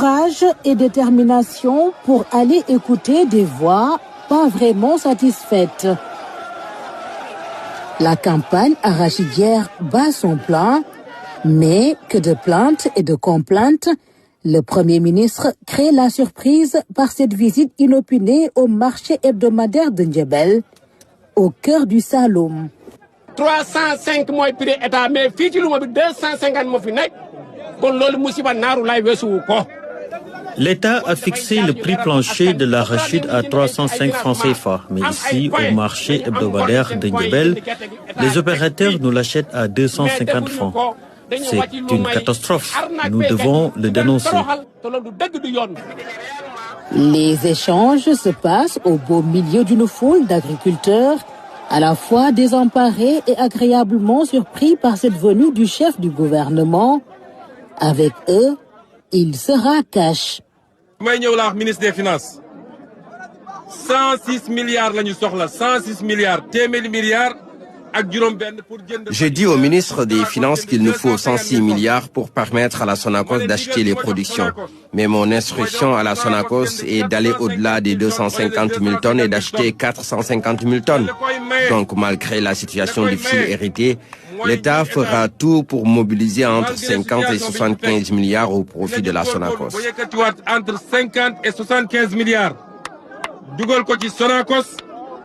Courage et détermination pour aller écouter des voix pas vraiment satisfaites. La campagne arachidière bat son plein, mais que de plaintes et de complaintes, le Premier ministre crée la surprise par cette visite inopinée au marché hebdomadaire de Ndiébel, au cœur du Saloum. 305 mois prix état mais fii ci luma bi 250 moo fi nekk kon loolu musiba naaru lay weesuwu ko. L'État a fixé le prix plancher de l'arachide à 305 francs CFA, mais ici, au marché hebdomadaire de Ndiébel, les opérateurs nous l'achètent à 250 francs. C'est une catastrophe. Nous devons le dénoncer. Les échanges se passent au beau milieu d'une foule d'agriculteurs, à la fois désemparés et agréablement surpris par cette venue du chef du gouvernement. Avec eux, il sera cash. may ñëw la ministre des Finances 106 milliards la ñu soxla 106 milliards téeméeri milliards ak juróom-benn pour jënd. J'ai dit au ministre des Finances qu'il nous faut 106 milliards pour permettre à la Sonacos d'acheter les productions. Mais mon instruction à la Sonacos est d'aller au-delà des 250 000 tonnes et d'acheter 450 000 tonnes. Donc malgré la situation difficile héritée, l'État fera tout pour mobiliser entre 50 et 75 milliards au profit de la Sonacos. Entre 50 et 75 milliards dugal ko ci Sonacos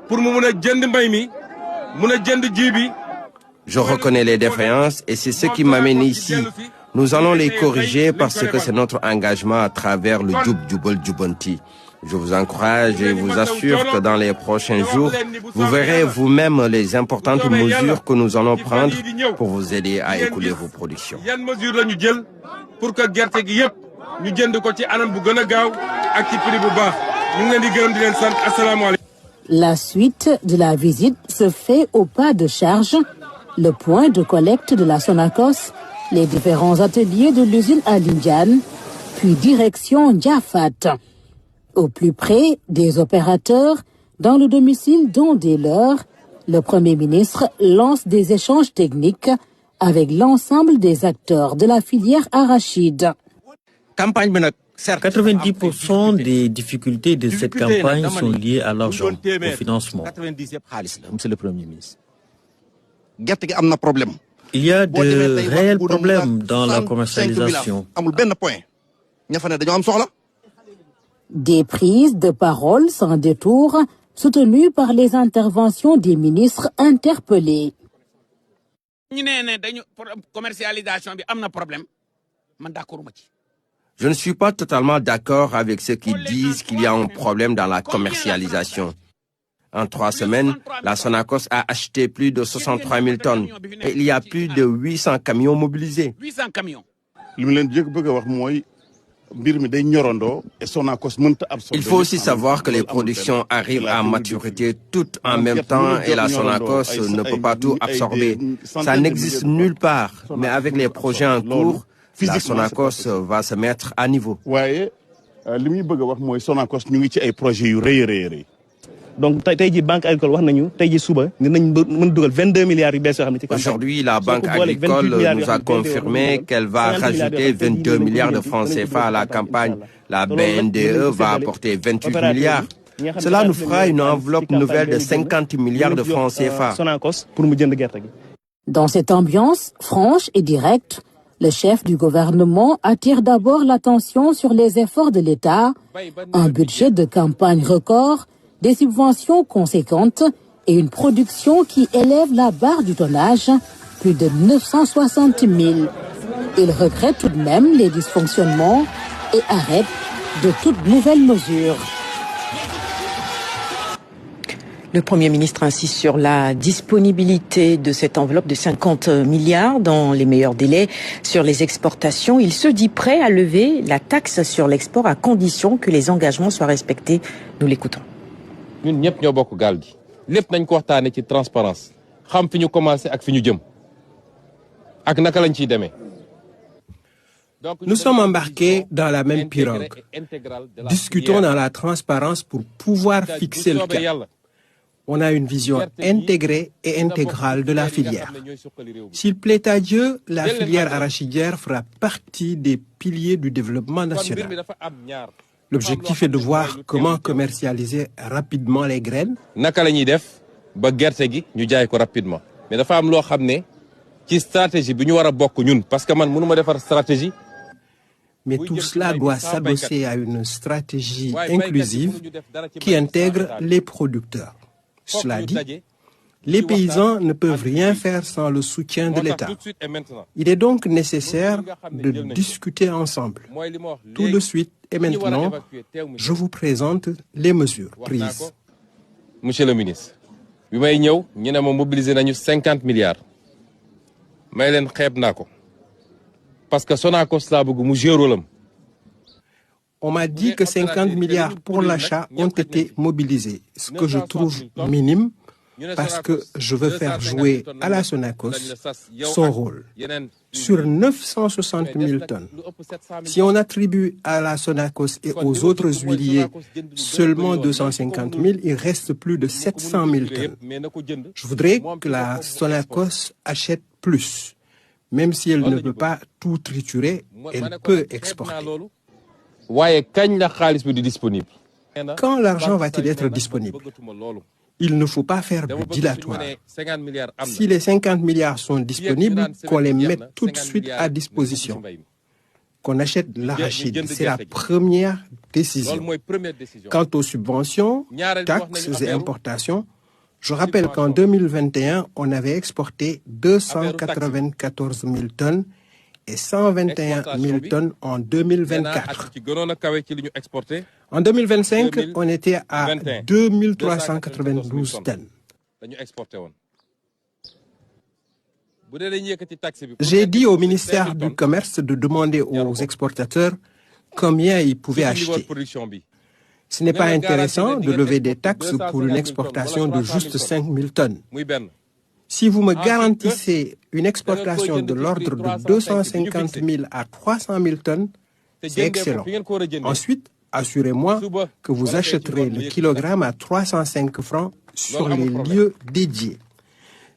pour mu mën a jënd mbay mi mën a jënd ji bi. Je reconnais les défaillances et c'est ce qui m'amène ici. Nous allons les corriger parce que c'est notre engagement à travers le Djub Djubal Djubanti. Je vous encourage et vous assure que dans les prochains jours, vous verrez vous-même les importantes mesures que nous allons prendre pour vous aider à écouler vos productions. Yan mesure la ñu jël pour que gerte gi yépp ñu jënd ko ci anam bu gën a gaaw ak ci prix bu baax. Ñu ngi leen di gërëm di leen sant. Assalaamu alaykum. La suite de la visite se fait au pas de charge. Le point de collecte de la Sonacos, les différents ateliers de l'usine à Lindiane, puis direction Ndiafat. Au plus près des opérateurs, dans le domicile dont dès lors, le Premier ministre lance des échanges techniques avec l'ensemble des acteurs de la filière arachide. 90% des difficultés de cette campagne sont liées à l'argent, au financement. Il y a de réels problèmes dans la commercialisation. Des prises de parole sans détour, soutenues par les interventions des ministres interpellés. Je ne suis pas totalement d'accord avec ceux qui disent qu'il y a un problème dans la commercialisation. En 3 semaines, la Sonacos a acheté plus de 63 000 tonnes et il y a plus de 800 camions mobilisés. Il faut aussi savoir que les productions arrivent à maturité toutes en même temps et la Sonacos ne peut pas tout absorber. Ça n'existe nulle part, mais avec les projets en cours, la Sonacos va se mettre à niveau. Donc aujourd'hui, la Banque agricole nous a confirmé qu'elle va rajouter 22 milliards de francs CFA à la campagne. La BNDE va apporter 28 milliards. Cela nous fera une enveloppe nouvelle de 50 milliards de francs CFA. Dans cette ambiance franche et directe, le chef du gouvernement attire d'abord l'attention sur les efforts de l'État, un budget de campagne record, des subventions conséquentes et une production qui élève la barre du tonnage, plus de 960 000. Il regrette tout de même les dysfonctionnements et arrête de toutes nouvelles mesures. Le Premier ministre insiste sur la disponibilité de cette enveloppe de 50 milliards dans les meilleurs délais sur les exportations. Il se dit prêt à lever la taxe sur l'export à condition que les engagements soient respectés. Nous l'écoutons. Ñun ñëpp ñoo bokk gaal gi lépp nañ ko waxtaane ci transparence xam fi ñu commencé ak fi ñu jëm ak naka lañ ciy demee. Nous sommes embarqués dans la même pirogue. Discutons dans la transparence pour pouvoir fixer le cap. On a une vision intégrée et intégrale de la filière. S'il plaît à Dieu, la filière arachidière fera partie des piliers du développement national. L'objectif est de voir comment commercialiser rapidement les graines. Naka lañuy def ba gerte gi ñu jaay ko rapidement. Mais dafa am loo xam ne ci stratégie bi ñu war a bokk ñun parce que man mënuma defar stratégie. Mais tout cela doit s'adosser à une stratégie inclusive qui intègre les producteurs. Cela dit, les paysans ne peuvent rien faire sans le soutien de l'État. Il est donc nécessaire de discuter ensemble. Tout de suite et maintenant, je vous présente les mesures prises. Monsieur le ministre, bi may ñëw ñu ne ma mobiliser nañu 50 milliards. May leen xeeb naa ko. Parce que Sonacos laa bëgg mu jouer rôle am. On m'a dit que 50 milliards pour l'achat ont été mobilisés, ce que je trouve minime parce que je veux faire jouer à la Sonacos son rôle. Sur 960 000 tonnes, si on attribue à la Sonacos et aux autres huiliers seulement 250 000, il reste plus de 700 000 tonnes. Je voudrais que la Sonacos achète plus. Même si elle ne peut pas tout triturer, elle peut exporter. Quand l'argent va-t-il être disponible? Il ne faut pas faire du dilatoire. Si les 50 milliards sont disponibles, qu'on les mette tout de suite à disposition. Qu'on achète l'arachide, c'est la première décision. Quant aux subventions, taxes et importations, je rappelle qu'en 2021, on avait exporté 294 000 tonnes et 121 000 tonnes en 2024. En 2025, on était à 2392 tonnes. J'ai dit au ministère du Commerce de demander aux exportateurs combien ils pouvaient acheter. Ce n'est pas intéressant de lever des taxes pour une exportation de juste 5 000 tonnes. Si vous me garantissez une exportation de l'ordre de 250 000 à 300 000 tonnes, c'est excellent. Ensuite, assurez-moi que vous achèterez le kilogramme à 305 francs sur les lieux dédiés.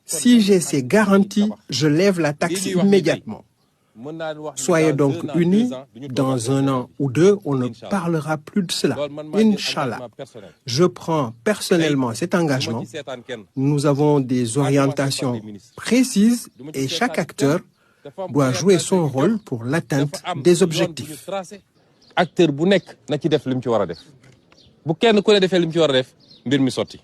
Si j'ai ces garanties, je lève la taxe immédiatement. Soyez donc unis, dans 1 an ou 2, on ne parlera plus de cela. Inch'Allah. Je prends personnellement cet engagement. Nous avons des orientations précises et chaque acteur doit jouer son rôle pour l'atteinte des objectifs. Acteur bu nekk na ci def lim ci wara def. Bu kenn ku ne defee lim ci wara def, mbir mi sotti.